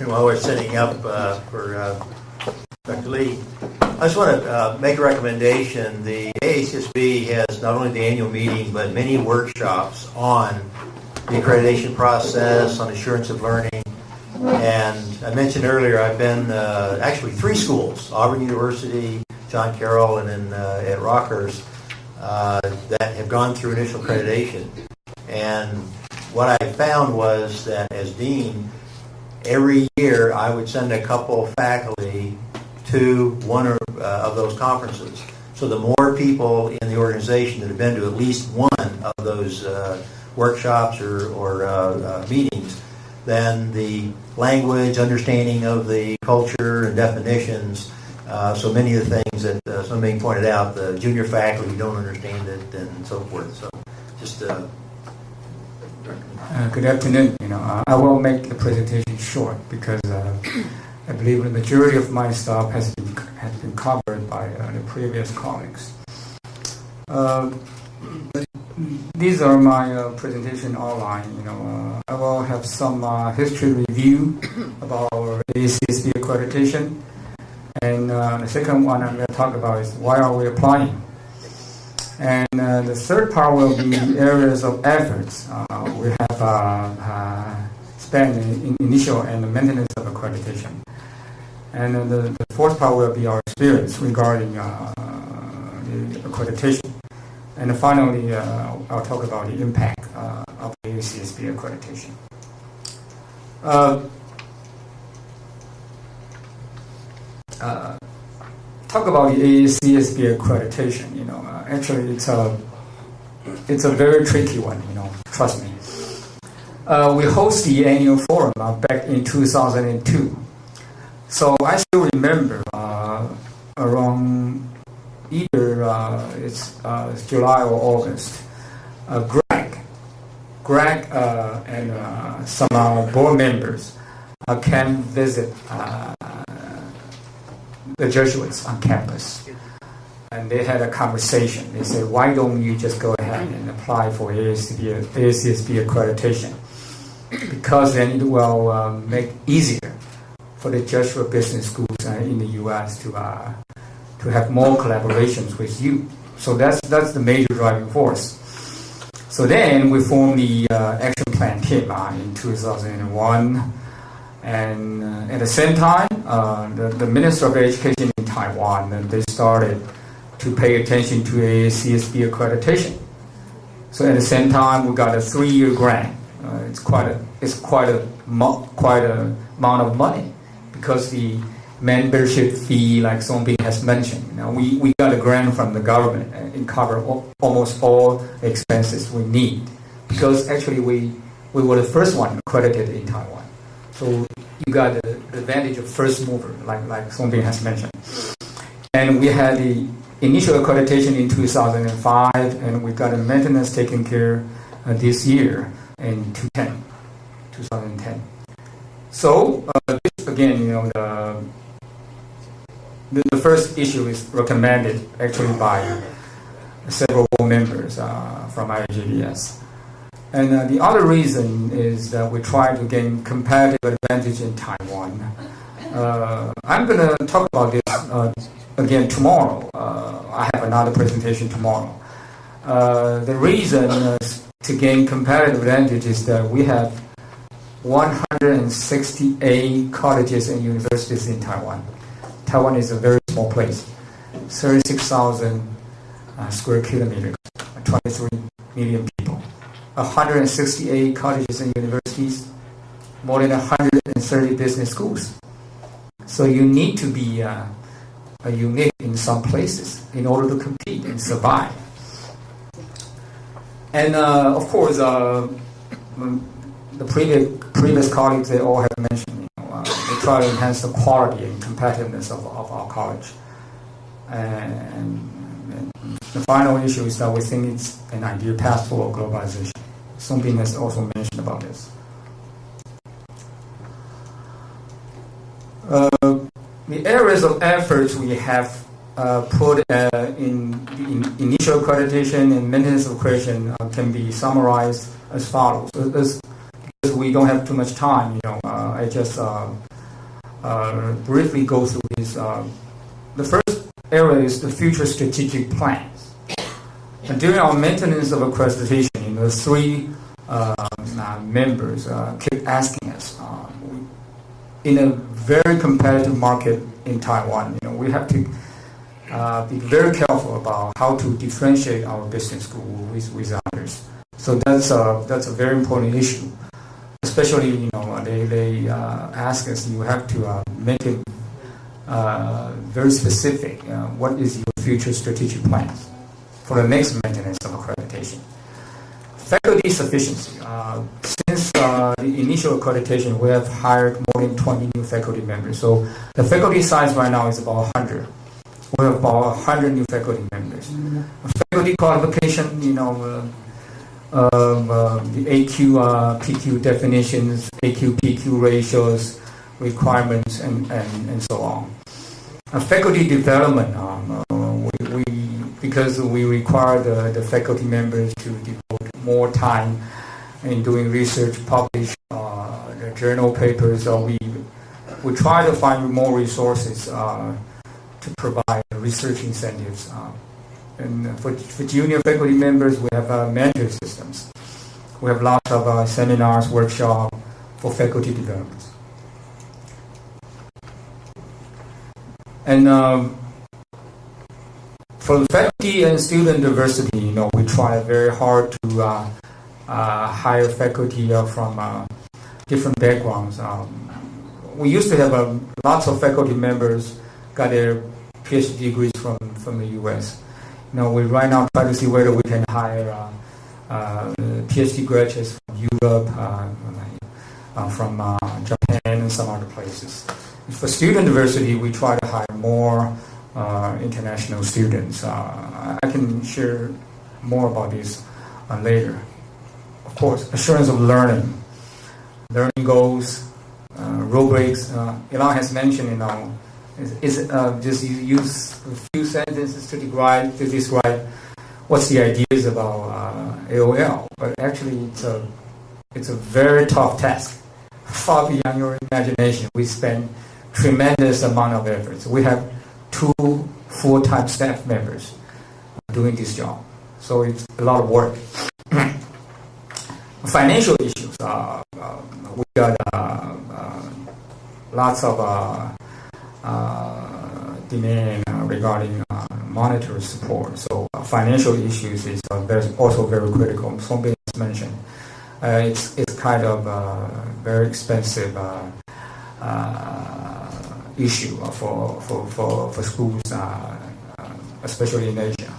while we're setting up for Dr. Lee, I just want to make a recommendation. The AACSB has not only the annual meeting, but many workshops on the accreditation process, on assurance of learning. And I mentioned earlier, I've been actually 3 schools, Auburn University, John Carroll, and then at Rockhurst, that have gone through initial accreditation. And what I found was that as dean, every year I would send a couple faculty to one of those conferences. So the more people in the organization that have been to at least one of those workshops or meetings, then the language, understanding of the culture and definitions, so many of the things that somebody pointed out, the junior faculty don't understand it and so forth. So just good afternoon. I will make the presentation short because I believe the majority of my stuff has been covered by the previous colleagues. These are my presentation outline. I will have some history review about our AACSB accreditation, and the second one I'm going to talk about is why are we applying. And the third part will be areas of efforts. We have spent in initial and the maintenance of accreditation. And the fourth part will be our experience regarding the accreditation. And finally, I'll talk about the impact of the AACSB accreditation. Talk about the AACSB accreditation. Actually, it's a very tricky one. Trust me. We host the annual forum back in 2002. So I still remember around either it's July or August. Greg and some board members can visit the Jesuits on campus. And they had a conversation. They said, why don't you just go ahead and apply for AACSB accreditation? Because then it will make easier for the Jesuit business schools in the U.S. to have more collaborations with you. So that's the major driving force. So then we formed the action plan team in 2001. And at the same time, the Minister of Education in Taiwan, they started to pay attention to AACSB accreditation. So at the same time, we got a 3-year grant. It's quite a amount of money because the membership fee, like Songbin has mentioned, we got a grant from the government and it covered almost all the expenses we need because actually we were the first one accredited in Taiwan. So you got the advantage of first mover, like Songbin has mentioned. And we had the initial accreditation in 2005, and we got a maintenance taken care this year in 2010. So this, again, the first issue is recommended actually by several board members from IAJBS. And the other reason is that we try to gain competitive advantage in Taiwan. I'm going to talk about this again tomorrow. I have another presentation tomorrow. The reason to gain competitive advantage is that we have 168 colleges and universities in Taiwan. Taiwan is a very small place, 36,000 square kilometers, 23 million people. 168 colleges and universities, more than 130 business schools. So you need to be unique in some places in order to compete and survive. And of course, the previous colleagues, they all have mentioned, they try to enhance the quality and competitiveness of our college. And the final issue is that we think it's an ideal path for globalization. Songbin has also mentioned about this. The areas of efforts we have put in the initial accreditation and maintenance of accreditation can be summarized as follows. Because we don't have too much time, I just briefly go through this. The first area is the future strategic plans. And during our maintenance of accreditation, the three members keep asking us, in a very competitive market in Taiwan, we have to be very careful about how to differentiate our business school with others. So that's a very important issue. Especially, they ask us, you have to make it very specific. What is your future strategic plans for the next maintenance of accreditation? Faculty sufficiency. Since the initial accreditation, we have hired more than 20 new faculty members. So the faculty size right now is about 100. We have about 100 new faculty members. Faculty qualification, the AQ, PQ definitions, AQ, PQ ratios, requirements, and so on. Faculty development, because we require the faculty members to devote more time in doing research, publish the journal papers, so we try to find more resources to provide research incentives. And for junior faculty members, we have mentor systems. We have lots of seminars, workshops for faculty development. And for faculty and student diversity, we try very hard to hire faculty from different backgrounds. We used to have lots of faculty members got their PhD degrees from the U.S. We right now try to see whether we can hire PhD graduates from Europe, from Japan, and some other places. For student diversity, we try to hire more international students. I can share more about this later. Of course, assurance of learning goals, rubrics. Eileen has mentioned, just use a few sentences to describe what's the ideas about AOL. But actually, it's a very tough task, far beyond your imagination. We spend tremendous amount of efforts. We have 2 full-time staff members doing this job, so it's a lot of work. Financial issues. We got lots of demand regarding monetary support. So financial issues is also very critical. Something is mentioned. It's kind of very expensive issue for schools, especially in Asia.